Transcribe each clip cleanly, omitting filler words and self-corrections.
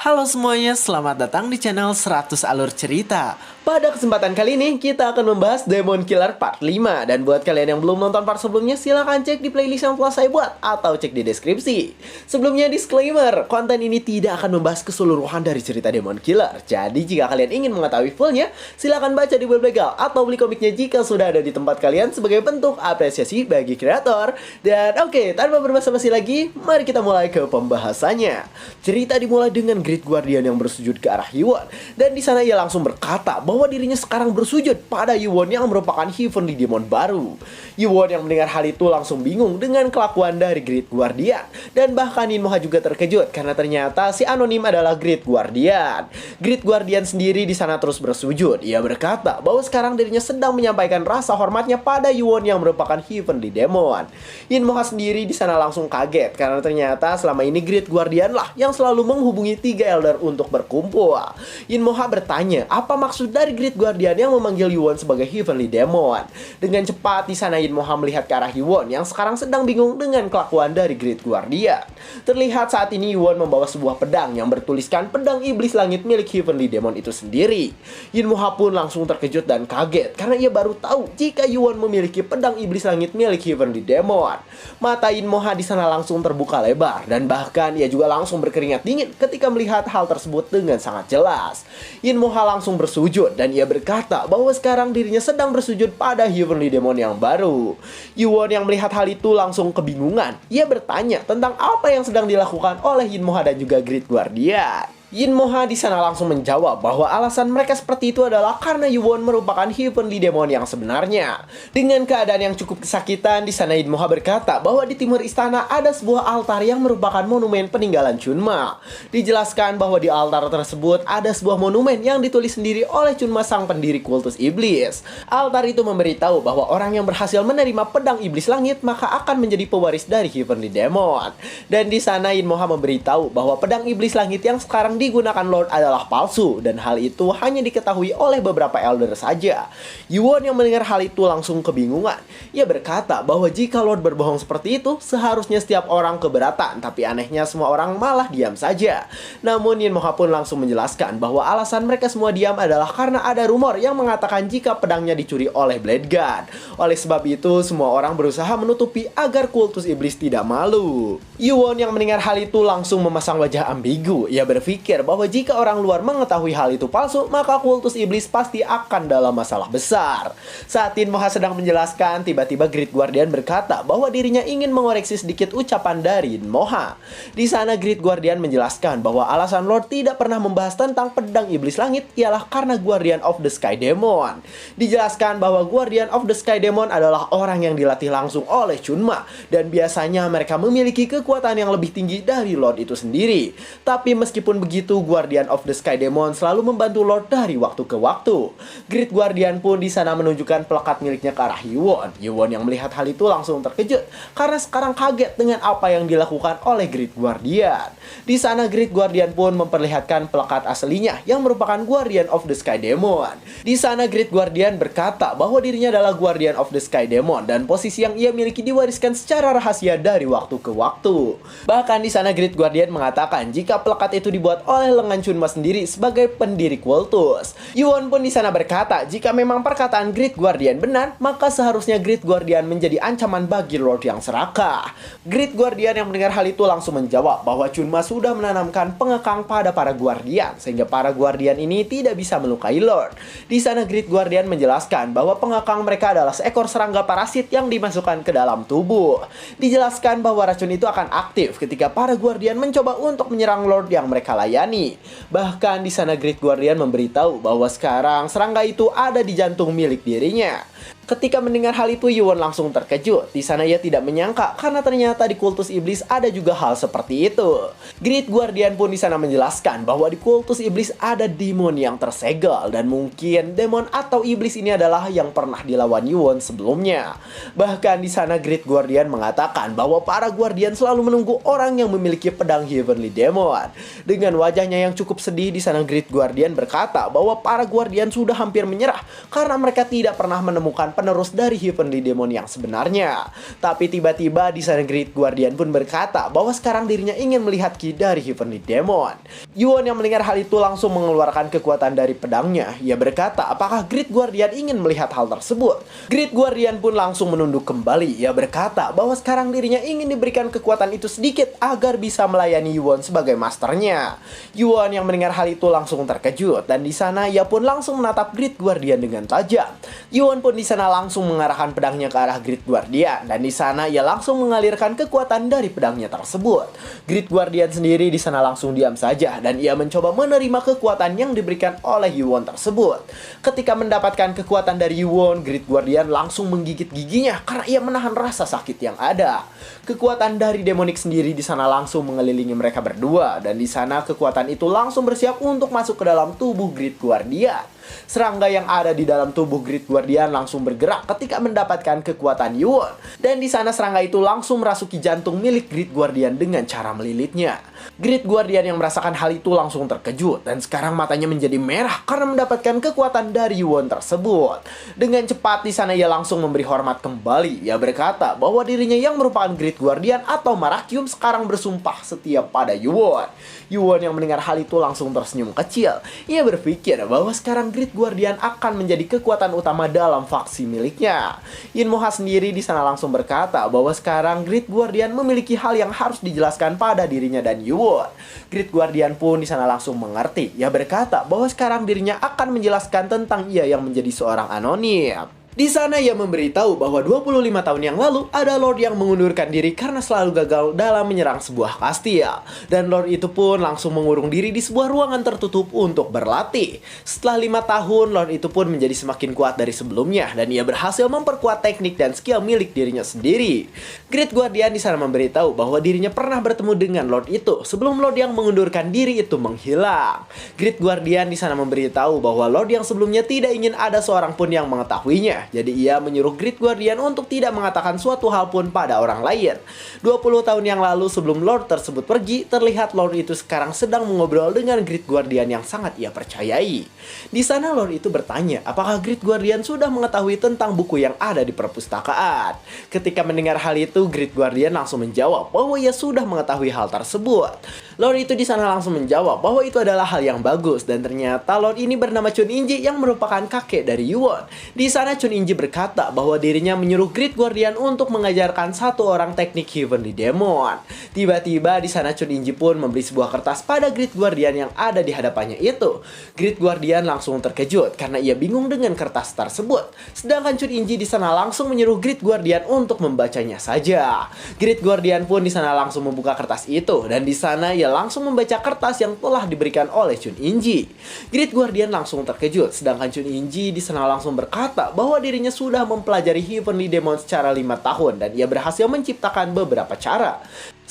Halo semuanya, selamat datang di channel 100 Alur Cerita. Pada kesempatan kali ini, kita akan membahas Demon Killer Part 5. Dan buat kalian yang belum nonton part sebelumnya, silahkan cek di playlist yang telah saya buat atau cek di deskripsi. Sebelumnya disclaimer, konten ini tidak akan membahas keseluruhan dari cerita Demon Killer. Jadi jika kalian ingin mengetahui fullnya, silahkan baca di web legal atau beli komiknya jika sudah ada di tempat kalian sebagai bentuk apresiasi bagi kreator. Dan oke, tanpa berbasa-basi lagi, mari kita mulai ke pembahasannya. Cerita dimulai dengan Great Guardian yang bersujud ke arah Yuwon, dan di sana ia langsung berkata bahwa dirinya sekarang bersujud pada Yuwon yang merupakan Heavenly Demon baru. Yuwon yang mendengar hal itu langsung bingung dengan kelakuan dari Great Guardian, dan bahkan Inmoha juga terkejut karena ternyata si anonim adalah Great Guardian. Great Guardian sendiri di sana terus bersujud. Ia berkata bahwa sekarang dirinya sedang menyampaikan rasa hormatnya pada Yuwon yang merupakan Heavenly Demon. Inmoha sendiri di sana langsung kaget karena ternyata selama ini Great Guardian lah yang selalu menghubungi tiga Elder untuk berkumpul. Inmoha bertanya apa maksud dari Great Guardian yang memanggil Yuwon sebagai Heavenly Demon. Dengan cepat di sana Inmoha melihat ke arah Yuwon yang sekarang sedang bingung dengan kelakuan dari Great Guardian. Terlihat saat ini Yuwon membawa sebuah pedang yang bertuliskan pedang iblis langit milik Heavenly Demon itu sendiri. Inmoha pun langsung terkejut dan kaget karena ia baru tahu jika Yuwon memiliki pedang iblis langit milik Heavenly Demon. Mata Inmoha di sana langsung terbuka lebar dan bahkan ia juga langsung berkeringat dingin ketika melihat hal tersebut dengan sangat jelas. Inmoha langsung bersujud dan ia berkata bahwa sekarang dirinya sedang bersujud pada Heavenly Demon yang baru. Yuwon yang melihat hal itu langsung kebingungan. Ia bertanya tentang apa yang sedang dilakukan oleh Inmoha dan juga Great Guardian. Inmoha di sana langsung menjawab bahwa alasan mereka seperti itu adalah karena Yuwon merupakan Heavenly Demon yang sebenarnya. Dengan keadaan yang cukup kesakitan, di sana Inmoha berkata bahwa di timur istana ada sebuah altar yang merupakan monumen peninggalan Chunma. Dijelaskan bahwa di altar tersebut ada sebuah monumen yang ditulis sendiri oleh Chunma sang pendiri kultus iblis. Altar itu memberitahu bahwa orang yang berhasil menerima pedang iblis langit maka akan menjadi pewaris dari Heavenly Demon. Dan di sana Inmoha memberitahu bahwa pedang iblis langit yang sekarang digunakan Lord adalah palsu dan hal itu hanya diketahui oleh beberapa elder saja. Yuwon yang mendengar hal itu langsung kebingungan. Ia berkata bahwa jika Lord berbohong seperti itu, seharusnya setiap orang keberatan, tapi anehnya semua orang malah diam saja. Namun Inmoha pun langsung menjelaskan bahwa alasan mereka semua diam adalah karena ada rumor yang mengatakan jika pedangnya dicuri oleh Blade God. Oleh sebab itu, semua orang berusaha menutupi agar kultus iblis tidak malu. Yuwon yang mendengar hal itu langsung memasang wajah ambigu. Ia berpikir bahwa jika orang luar mengetahui hal itu palsu, maka kultus iblis pasti akan dalam masalah besar. Saat Inmoha sedang menjelaskan, tiba-tiba Great Guardian berkata bahwa dirinya ingin mengoreksi sedikit ucapan dari Inmoha. Di sana Great Guardian menjelaskan bahwa alasan Lord tidak pernah membahas tentang pedang iblis langit ialah karena Guardian of the Sky Demon. Dijelaskan bahwa Guardian of the Sky Demon adalah orang yang dilatih langsung oleh Chunma dan biasanya mereka memiliki kekuatan yang lebih tinggi dari Lord itu sendiri. Tapi meskipun begitu, Guardian of the Sky Demon selalu membantu Lord dari waktu ke waktu. Great Guardian pun di sana menunjukkan pelekat miliknya ke arah Yuwon. Yuwon yang melihat hal itu langsung terkejut karena sekarang kaget dengan apa yang dilakukan oleh Great Guardian. Di sana Great Guardian pun memperlihatkan pelekat aslinya yang merupakan Guardian of the Sky Demon. Di sana Great Guardian berkata bahwa dirinya adalah Guardian of the Sky Demon dan posisi yang ia miliki diwariskan secara rahasia dari waktu ke waktu. Bahkan di sana Great Guardian mengatakan jika pelekat itu dibuat oleh lengan Chunma sendiri sebagai pendiri kultus. Yuwon pun di sana berkata jika memang perkataan Great Guardian benar, maka seharusnya Great Guardian menjadi ancaman bagi Lord yang serakah. Great Guardian yang mendengar hal itu langsung menjawab bahwa Chunma sudah menanamkan pengekang pada para Guardian sehingga para Guardian ini tidak bisa melukai Lord. Di sana Great Guardian menjelaskan bahwa pengekang mereka adalah seekor serangga parasit yang dimasukkan ke dalam tubuh. Dijelaskan bahwa racun itu akan aktif ketika para Guardian mencoba untuk menyerang Lord yang mereka layani. Bahkan di sana Great Guardian memberitahu bahwa sekarang serangga itu ada di jantung milik dirinya. Ketika mendengar hal itu, Yuwon langsung terkejut. Di sana ia tidak menyangka karena ternyata di kultus iblis ada juga hal seperti itu. Great Guardian pun di sana menjelaskan bahwa di kultus iblis ada demon yang tersegel dan mungkin demon atau iblis ini adalah yang pernah dilawan Yuwon sebelumnya. Bahkan di sana Great Guardian mengatakan bahwa para Guardian selalu menunggu orang yang memiliki pedang Heavenly Demon. Dengan wajahnya yang cukup sedih, di sana Great Guardian berkata bahwa para Guardian sudah hampir menyerah karena mereka tidak pernah menemukan menemukan penerus dari Heavenly Demon yang sebenarnya. Tapi tiba-tiba di sana Great Guardian pun berkata bahwa sekarang dirinya ingin melihat ki dari Heavenly Demon. Yuon yang mendengar hal itu langsung mengeluarkan kekuatan dari pedangnya. Ia berkata, apakah Great Guardian ingin melihat hal tersebut? Great Guardian pun langsung menunduk kembali. Ia berkata bahwa sekarang dirinya ingin diberikan kekuatan itu sedikit agar bisa melayani Yuon sebagai masternya. Yuon yang mendengar hal itu langsung terkejut, dan di sana ia pun langsung menatap Great Guardian dengan tajam. Yuon pun di sana langsung mengarahkan pedangnya ke arah Great Guardian, dan di sana ia langsung mengalirkan kekuatan dari pedangnya tersebut. Great Guardian sendiri di sana langsung diam saja, dan ia mencoba menerima kekuatan yang diberikan oleh Yuon tersebut. Ketika mendapatkan kekuatan dari Yuon, Great Guardian langsung menggigit giginya karena ia menahan rasa sakit yang ada. Kekuatan dari Demonic sendiri di sana langsung mengelilingi mereka berdua, dan di sana kekuatan itu langsung bersiap untuk masuk ke dalam tubuh Great Guardian. Serangga yang ada di dalam tubuh Great Guardian langsung bergerak ketika mendapatkan kekuatan Yuon, dan di sana serangga itu langsung merasuki jantung milik Great Guardian dengan cara melilitnya. Great Guardian yang merasakan hal itu langsung terkejut, dan sekarang matanya menjadi merah karena mendapatkan kekuatan dari Yuon tersebut. Dengan cepat di sana ia langsung memberi hormat kembali. Ia berkata bahwa dirinya yang merupakan Great Guardian atau Marakyum sekarang bersumpah setia pada Yuon. Yuon yang mendengar hal itu langsung tersenyum kecil. Ia berpikir bahwa sekarang Great Guardian akan menjadi kekuatan utama dalam faksi miliknya. Inmoha sendiri di sana langsung berkata bahwa sekarang Great Guardian memiliki hal yang harus dijelaskan pada dirinya dan Yuon. Great Guardian pun di sana langsung mengerti. Ia berkata bahwa sekarang dirinya akan menjelaskan tentang ia yang menjadi seorang anonim. Di sana ia memberitahu bahwa 25 tahun yang lalu ada Lord yang mengundurkan diri karena selalu gagal dalam menyerang sebuah kastil. Dan Lord itu pun langsung mengurung diri di sebuah ruangan tertutup untuk berlatih. Setelah 5 tahun, Lord itu pun menjadi semakin kuat dari sebelumnya, dan ia berhasil memperkuat teknik dan skill milik dirinya sendiri. Great Guardian di sana memberitahu bahwa dirinya pernah bertemu dengan Lord itu sebelum Lord yang mengundurkan diri itu menghilang. Great Guardian di sana memberitahu bahwa Lord yang sebelumnya tidak ingin ada seorang pun yang mengetahuinya. Jadi ia menyuruh Great Guardian untuk tidak mengatakan suatu hal pun pada orang lain. 20 tahun yang lalu sebelum Lord tersebut pergi, terlihat Lord itu sekarang sedang mengobrol dengan Great Guardian yang sangat ia percayai. Di sana Lord itu bertanya apakah Great Guardian sudah mengetahui tentang buku yang ada di perpustakaan. Ketika mendengar hal itu, Great Guardian langsung menjawab bahwa ia sudah mengetahui hal tersebut. Lord itu di sana langsung menjawab bahwa itu adalah hal yang bagus, dan ternyata Lord ini bernama Chun Inji yang merupakan kakek dari Yuon. Di sana Chun Inji berkata bahwa dirinya menyuruh Great Guardian untuk mengajarkan satu orang teknik Heavenly Demon. Tiba-tiba di sana Chun Inji pun memberi sebuah kertas pada Great Guardian yang ada di hadapannya itu. Great Guardian langsung terkejut karena ia bingung dengan kertas tersebut. Sedangkan Chun Inji di sana langsung menyuruh Great Guardian untuk membacanya saja. Great Guardian pun di sana langsung membuka kertas itu, dan di sana ia langsung membaca kertas yang telah diberikan oleh Chun Inji. Great Guardian langsung terkejut, sedangkan Chun Inji di sana langsung berkata bahwa dirinya sudah mempelajari Heavenly Demon secara 5 tahun dan ia berhasil menciptakan beberapa cara.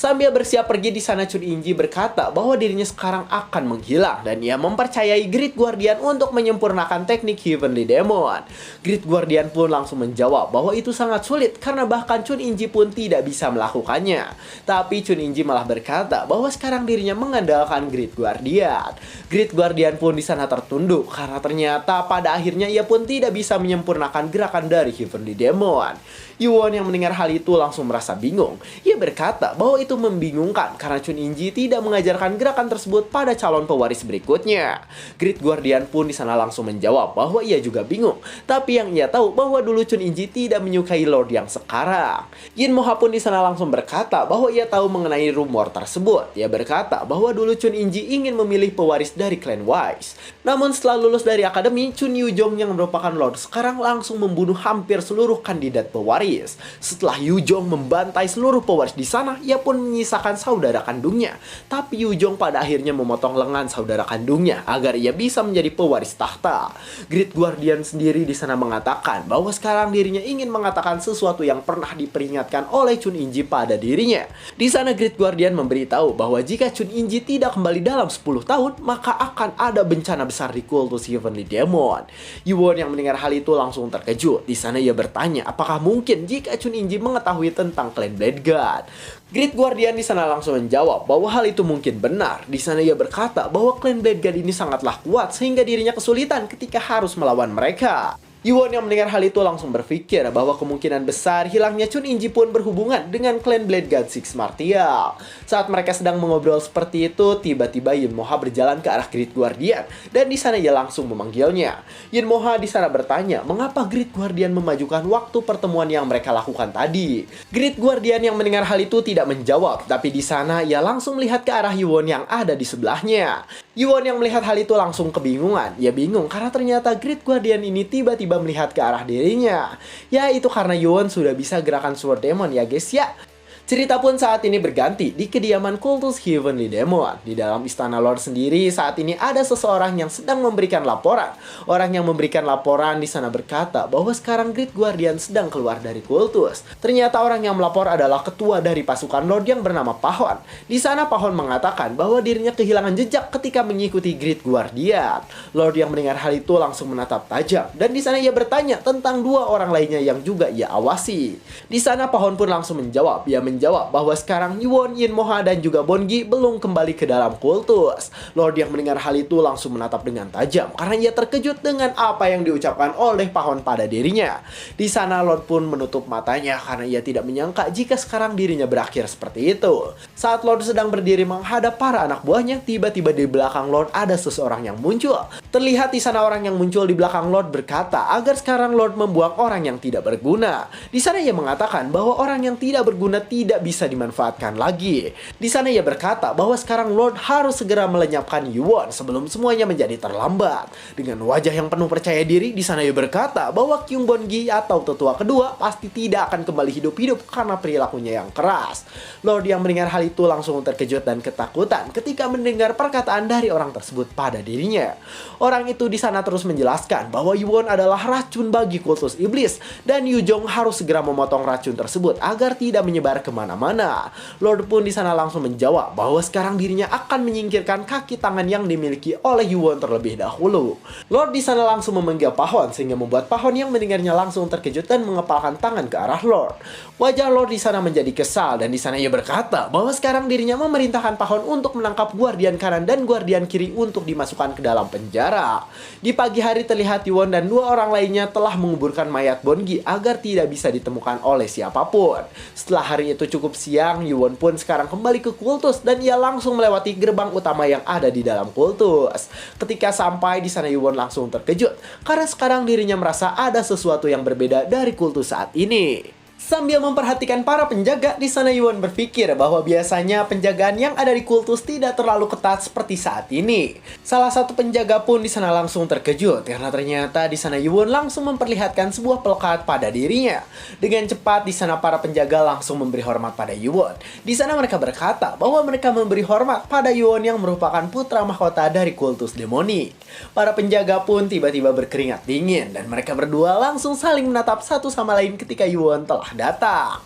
Sambil bersiap pergi di sana Chun Inji berkata bahwa dirinya sekarang akan menghilang, dan ia mempercayai Great Guardian untuk menyempurnakan teknik Heavenly Demon. Great Guardian pun langsung menjawab bahwa itu sangat sulit karena bahkan Chun Inji pun tidak bisa melakukannya. Tapi Chun Inji malah berkata bahwa sekarang dirinya mengandalkan Great Guardian. Great Guardian pun di sana tertunduk karena ternyata pada akhirnya ia pun tidak bisa menyempurnakan gerakan dari Heavenly Demon. Yuon yang mendengar hal itu langsung merasa bingung. Ia berkata bahwa itu membingungkan karena Chun Inji tidak mengajarkan gerakan tersebut pada calon pewaris berikutnya. Great Guardian pun di sana langsung menjawab bahwa ia juga bingung. Tapi yang ia tahu bahwa dulu Chun Inji tidak menyukai Lord yang sekarang. Inmoha pun di sana langsung berkata bahwa ia tahu mengenai rumor tersebut. Ia berkata bahwa dulu Chun Inji ingin memilih pewaris dari klan Wise. Namun setelah lulus dari akademi, Chun Yujong yang merupakan Lord sekarang langsung membunuh hampir seluruh kandidat pewaris. Setelah Yujong membantai seluruh pewaris di sana, ia pun menyisakan saudara kandungnya. Tapi Yujong pada akhirnya memotong lengan saudara kandungnya agar ia bisa menjadi pewaris tahta. Great Guardian sendiri di sana mengatakan bahwa sekarang dirinya ingin mengatakan sesuatu yang pernah diperingatkan oleh Chun Inji pada dirinya. Di sana Great Guardian memberitahu bahwa jika Chun Inji tidak kembali dalam 10 tahun, maka akan ada bencana besar di kultus Heavenly Demon. Yuon yang mendengar hal itu langsung terkejut. Di sana ia bertanya apakah mungkin jika Chun Inji mengetahui tentang klan Blade God. Great Guardian di sana langsung menjawab bahwa hal itu mungkin benar. Di sana ia berkata bahwa klan Blade God ini sangatlah kuat sehingga dirinya kesulitan ketika harus melawan mereka. Yuwon yang mendengar hal itu langsung berpikir bahwa kemungkinan besar hilangnya Chun Inji pun berhubungan dengan klan Blade God Six Martial. Saat mereka sedang mengobrol seperti itu, tiba-tiba Yun Moha berjalan ke arah Great Guardian dan di sana ia langsung memanggilnya. Yun Moha di sana bertanya mengapa Great Guardian memajukan waktu pertemuan yang mereka lakukan tadi. Great Guardian yang mendengar hal itu tidak menjawab, tapi di sana ia langsung melihat ke arah Yuwon yang ada di sebelahnya. Yuwon yang melihat hal itu langsung kebingungan. Ia bingung karena ternyata Great Guardian ini tiba-tiba melihat ke arah dirinya. Ya, itu karena Yuwon sudah bisa gerakan Sword Demon ya guys ya. Cerita pun saat ini berganti di kediaman kultus Heavenly Demon. Di dalam istana Lord sendiri saat ini ada seseorang yang sedang memberikan laporan. Orang yang memberikan laporan di sana berkata bahwa sekarang Great Guardian sedang keluar dari kultus. Ternyata orang yang melapor adalah ketua dari pasukan Lord yang bernama Pahon. Di sana Pahon mengatakan bahwa dirinya kehilangan jejak ketika mengikuti Great Guardian. Lord yang mendengar hal itu langsung menatap tajam dan di sana ia bertanya tentang dua orang lainnya yang juga ia awasi. Di sana Pahon pun langsung menjawab. Ia menjawab bahwa sekarang Yuwon, Yin Moha, dan juga Bongi belum kembali ke dalam kultus. Lord yang mendengar hal itu langsung menatap dengan tajam karena ia terkejut dengan apa yang diucapkan oleh Pahon pada dirinya. Di sana Lord pun menutup matanya karena ia tidak menyangka jika sekarang dirinya berakhir seperti itu. Saat Lord sedang berdiri menghadap para anak buahnya, tiba-tiba di belakang Lord ada seseorang yang muncul. Terlihat di sana orang yang muncul di belakang Lord berkata agar sekarang Lord membuang orang yang tidak berguna. Di sana ia mengatakan bahwa orang yang tidak berguna tidak bisa dimanfaatkan lagi. Di sana ia berkata bahwa sekarang Lord harus segera melenyapkan Yuwon sebelum semuanya menjadi terlambat. Dengan wajah yang penuh percaya diri, di sana ia berkata bahwa Kyung Bongi atau tetua kedua pasti tidak akan kembali hidup-hidup karena perilakunya yang keras. Lord yang mendengar hal itu langsung terkejut dan ketakutan ketika mendengar perkataan dari orang tersebut pada dirinya. Orang itu di sana terus menjelaskan bahwa Yuwon adalah racun bagi kultus iblis dan Yu Jong harus segera memotong racun tersebut agar tidak menyebar kemana-mana. Lord pun di sana langsung menjawab bahwa sekarang dirinya akan menyingkirkan kaki tangan yang dimiliki oleh Yuwon terlebih dahulu. Lord di sana langsung memanggil Pahon sehingga membuat Pahon yang mendengarnya langsung terkejut dan mengepalkan tangan ke arah Lord. Wajah Lord di sana menjadi kesal dan di sana ia berkata bahwa sekarang dirinya memerintahkan Pahon untuk menangkap Guardian kanan dan Guardian kiri untuk dimasukkan ke dalam penjara. Di pagi hari terlihat Yuwon dan dua orang lainnya telah menguburkan mayat Bongi agar tidak bisa ditemukan oleh siapapun. Setelah hari itu cukup siang, Yuwon pun sekarang kembali ke kultus dan ia langsung melewati gerbang utama yang ada di dalam kultus. Ketika sampai di sana Yuwon langsung terkejut karena sekarang dirinya merasa ada sesuatu yang berbeda dari kultus saat ini. Sambil memperhatikan para penjaga, di sana Yuwon berpikir bahwa biasanya penjagaan yang ada di kultus tidak terlalu ketat seperti saat ini. Salah satu penjaga pun di sana langsung terkejut karena ternyata di sana Yuwon langsung memperlihatkan sebuah pelekat pada dirinya. Dengan cepat di sana para penjaga langsung memberi hormat pada Yuwon. Di sana mereka berkata bahwa mereka memberi hormat pada Yuwon yang merupakan putra mahkota dari kultus demonik. Para penjaga pun tiba-tiba berkeringat dingin dan mereka berdua langsung saling menatap satu sama lain ketika Yuwon telah datang.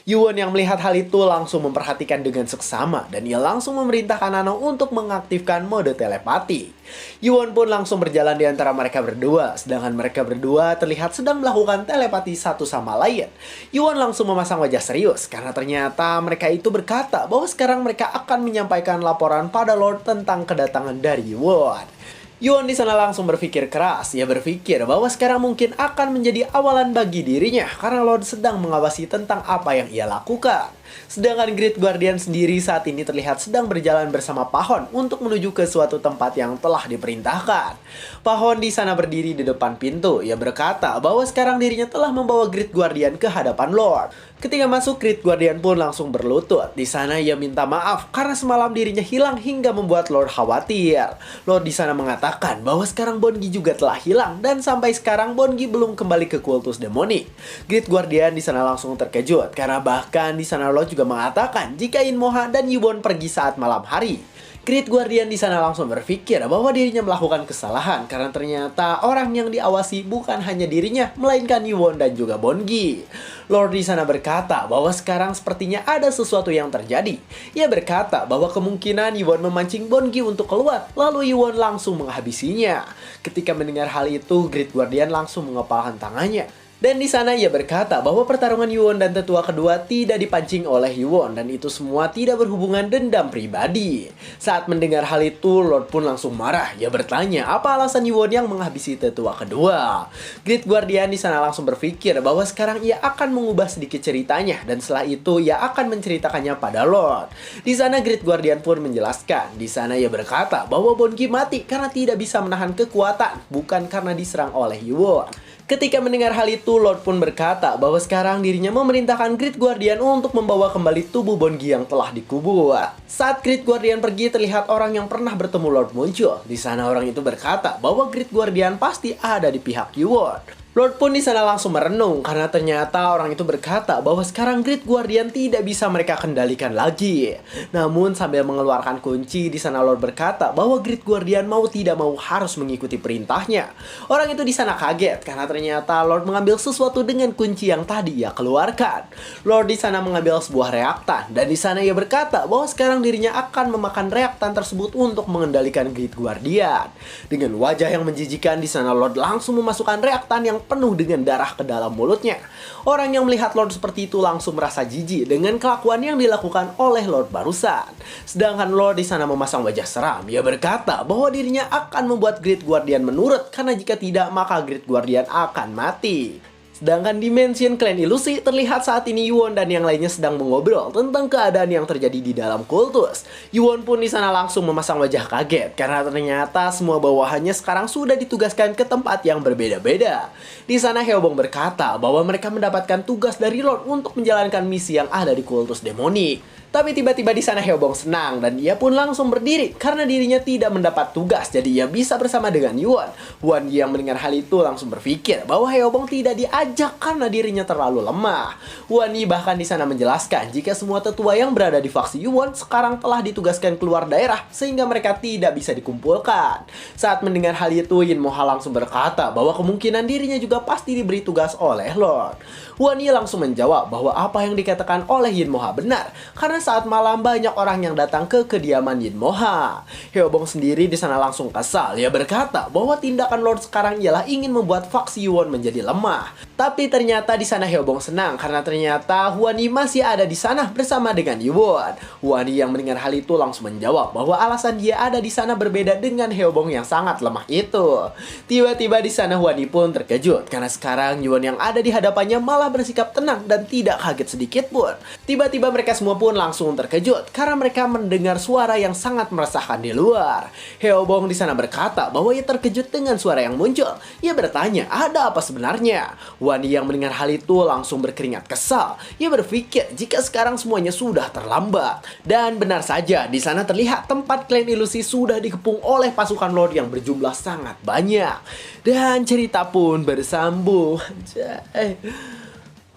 Yuwon yang melihat hal itu langsung memperhatikan dengan seksama dan ia langsung memerintahkan Nano untuk mengaktifkan mode telepati. Yuwon pun langsung berjalan di antara mereka berdua, sedangkan mereka berdua terlihat sedang melakukan telepati satu sama lain. Yuwon langsung memasang wajah serius karena ternyata mereka itu berkata bahwa sekarang mereka akan menyampaikan laporan pada Lord tentang kedatangan dari Yuwon. Yuwon di sana langsung berpikir keras. Ia berpikir bahwa sekarang mungkin akan menjadi awalan bagi dirinya karena Lord sedang mengawasi tentang apa yang ia lakukan. Sedangkan Great Guardian sendiri saat ini terlihat sedang berjalan bersama Pahon untuk menuju ke suatu tempat yang telah diperintahkan. Pahon di sana berdiri di depan pintu. Ia berkata bahwa sekarang dirinya telah membawa Great Guardian ke hadapan Lord. Ketika masuk, Great Guardian pun langsung berlutut. Di sana ia minta maaf karena semalam dirinya hilang hingga membuat Lord khawatir. Lord di sana mengatakan bahwa sekarang Bongi juga telah hilang dan sampai sekarang Bongi belum kembali ke kultus demonik. Great Guardian di sana langsung terkejut karena bahkan di sana Lord juga mengatakan jika Yin Moha dan Yuwon pergi saat malam hari. Great Guardian di sana langsung berpikir bahwa dirinya melakukan kesalahan karena ternyata orang yang diawasi bukan hanya dirinya melainkan Yuwon dan juga Bongi. Lord di sana berkata bahwa sekarang sepertinya ada sesuatu yang terjadi. Ia berkata bahwa kemungkinan Yuwon memancing Bongi untuk keluar, lalu Yuwon langsung menghabisinya. Ketika mendengar hal itu, Great Guardian langsung mengepalkan tangannya. Dan di sana ia berkata bahwa pertarungan Yuwon dan tetua kedua tidak dipancing oleh Yuwon dan itu semua tidak berhubungan dendam pribadi. Saat mendengar hal itu, Lord pun langsung marah. Ia bertanya apa alasan Yuwon yang menghabisi tetua kedua. Great Guardian di sana langsung berpikir bahwa sekarang ia akan mengubah sedikit ceritanya dan setelah itu ia akan menceritakannya pada Lord. Di sana Great Guardian pun menjelaskan. Di sana ia berkata bahwa Bongi mati karena tidak bisa menahan kekuatan, bukan karena diserang oleh Yuwon. Ketika mendengar hal itu, Lord pun berkata bahwa sekarang dirinya memerintahkan Great Guardian untuk membawa kembali tubuh Bongi yang telah dikubur. Saat Great Guardian pergi, terlihat orang yang pernah bertemu Lord muncul. Di sana orang itu berkata bahwa Great Guardian pasti ada di pihak Yuwon. Lord pun di sana langsung merenung karena ternyata orang itu berkata bahwa sekarang Great Guardian tidak bisa mereka kendalikan lagi. Namun sambil mengeluarkan kunci, di sana Lord berkata bahwa Great Guardian mau tidak mau harus mengikuti perintahnya. Orang itu di sana kaget karena ternyata Lord mengambil sesuatu dengan kunci yang tadi ia keluarkan. Lord di sana mengambil sebuah reaktan dan di sana ia berkata bahwa sekarang dirinya akan memakan reaktan tersebut untuk mengendalikan Great Guardian. Dengan wajah yang menjijikan, di sana Lord langsung memasukkan reaktan yang penuh dengan darah ke dalam mulutnya. Orang yang melihat Lord seperti itu langsung merasa jijik dengan kelakuan yang dilakukan oleh Lord barusan. Sedangkan Lord di sana memasang wajah seram. Ia berkata bahwa dirinya akan membuat Great Guardian menurut karena jika tidak maka Great Guardian akan mati. Sedangkan di Mansion Clan Ilusi, terlihat saat ini Yuwon dan yang lainnya sedang mengobrol tentang keadaan yang terjadi di dalam kultus. Yuwon pun di sana langsung memasang wajah kaget karena ternyata semua bawahannya sekarang sudah ditugaskan ke tempat yang berbeda-beda. Di sana Hyeobong berkata bahwa mereka mendapatkan tugas dari Lord untuk menjalankan misi yang ada di kultus demonik. Tapi tiba-tiba di sana Hyeobong senang dan ia pun langsung berdiri karena dirinya tidak mendapat tugas, jadi ia bisa bersama dengan Yuwon. Hwan Yi yang mendengar hal itu langsung berpikir bahwa Hyeobong tidak diajak karena dirinya terlalu lemah. Hwan Yi bahkan di sana menjelaskan jika semua tetua yang berada di faksi Yuwon sekarang telah ditugaskan keluar daerah sehingga mereka tidak bisa dikumpulkan. Saat mendengar hal itu, Yin Moha langsung berkata bahwa kemungkinan dirinya juga pasti diberi tugas oleh Lord. Hwan Yi langsung menjawab bahwa apa yang dikatakan oleh Yin Moha benar karena saat malam banyak orang yang datang ke kediaman Yin Moha. Hyeobong sendiri di sana langsung kesal. Ia berkata bahwa tindakan Lord sekarang ialah ingin membuat faksi Yuwon menjadi lemah. Tapi ternyata di sana Hyeobong senang karena ternyata Hwan Yi masih ada di sana bersama dengan Yuwon. Hwan Yi yang mendengar hal itu langsung menjawab bahwa alasan dia ada di sana berbeda dengan Hyeobong yang sangat lemah itu. Tiba-tiba di sana Hwan Yi pun terkejut karena sekarang Yuwon yang ada di hadapannya malah bersikap tenang dan tidak kaget sedikit pun. Tiba-tiba mereka semua pun langsung terkejut karena mereka mendengar suara yang sangat meresahkan di luar. Hyeobong di sana berkata bahwa ia terkejut dengan suara yang muncul. Ia bertanya, ada apa sebenarnya? Hwan Yi yang mendengar hal itu langsung berkeringat kesal. Ia berpikir jika sekarang semuanya sudah terlambat. Dan benar saja, di sana terlihat tempat klan ilusi sudah dikepung oleh pasukan Lord yang berjumlah sangat banyak. Dan cerita pun bersambung.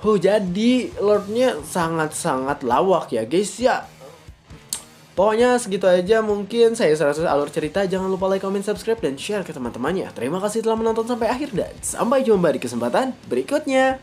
Jadi Lordnya sangat-sangat lawak ya guys ya. Pokoknya segitu aja mungkin saya 100 alur cerita. Jangan lupa like, comment, subscribe, dan share ke teman-temannya. Terima kasih telah menonton sampai akhir dan sampai jumpa di kesempatan berikutnya.